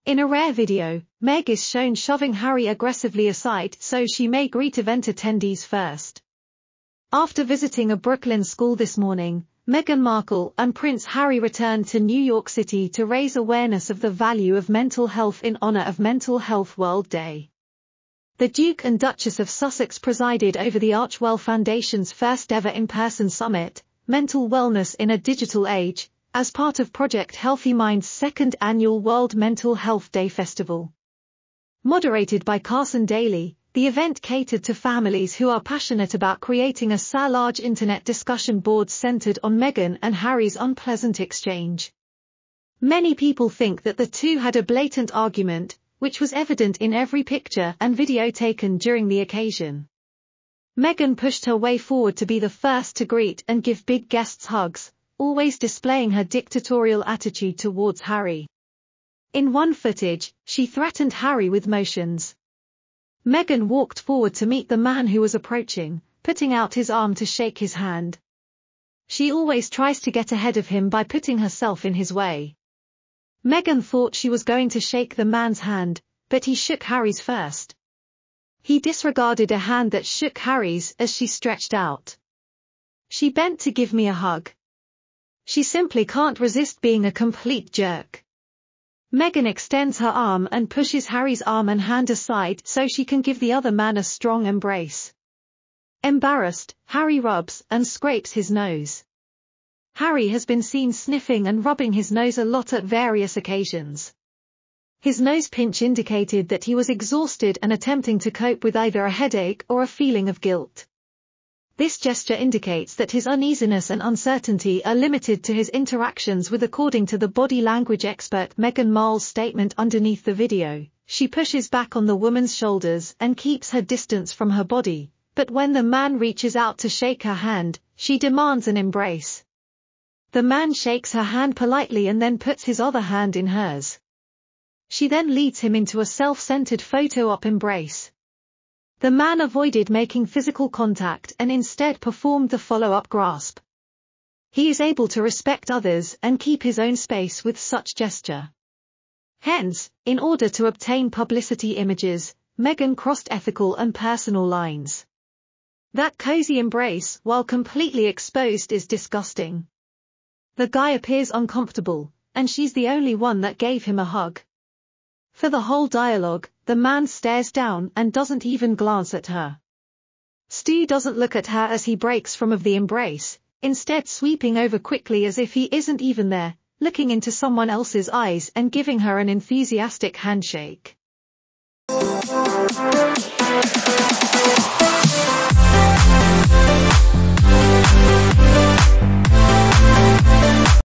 In a rare video, Meg is shown shoving Harry aggressively aside so she may greet event attendees first. After visiting a Brooklyn school this morning, Meghan Markle and Prince Harry returned to New York City to raise awareness of the value of mental health in honor of Mental Health World Day. The Duke and Duchess of Sussex presided over the Archewell Foundation's first ever in-person summit, Mental Wellness in a Digital Age, as part of Project Healthy Mind's second annual World Mental Health Day Festival. Moderated by Carson Daly, the event catered to families who are passionate about creating a large internet discussion board centered on Meghan and Harry's unpleasant exchange. Many people think that the two had a blatant argument, which was evident in every picture and video taken during the occasion. Meghan pushed her way forward to be the first to greet and give big guests hugs, always displaying her dictatorial attitude towards Harry. In one footage, she threatened Harry with motions. Meghan walked forward to meet the man who was approaching, putting out his arm to shake his hand. She always tries to get ahead of him by putting herself in his way. Meghan thought she was going to shake the man's hand, but he shook Harry's first. He disregarded a hand that shook Harry's as she stretched out. She bent to give me a hug. She simply can't resist being a complete jerk. Meghan extends her arm and pushes Harry's arm and hand aside so she can give the other man a strong embrace. Embarrassed, Harry rubs and scrapes his nose. Harry has been seen sniffing and rubbing his nose a lot at various occasions. His nose pinch indicated that he was exhausted and attempting to cope with either a headache or a feeling of guilt. This gesture indicates that his uneasiness and uncertainty are limited to his interactions with, according to the body language expert Meghan Markle's statement underneath the video. She pushes back on the woman's shoulders and keeps her distance from her body, but when the man reaches out to shake her hand, she demands an embrace. The man shakes her hand politely and then puts his other hand in hers. She then leads him into a self-centered photo-op embrace. The man avoided making physical contact and instead performed the follow-up grasp. He is able to respect others and keep his own space with such gesture. Hence, in order to obtain publicity images, Meghan crossed ethical and personal lines. That cozy embrace, while completely exposed, is disgusting. The guy appears uncomfortable, and she's the only one that gave him a hug. For the whole dialogue, the man stares down and doesn't even glance at her. Stu doesn't look at her as he breaks from of the embrace, instead sweeping over quickly as if he isn't even there, looking into someone else's eyes and giving her an enthusiastic handshake.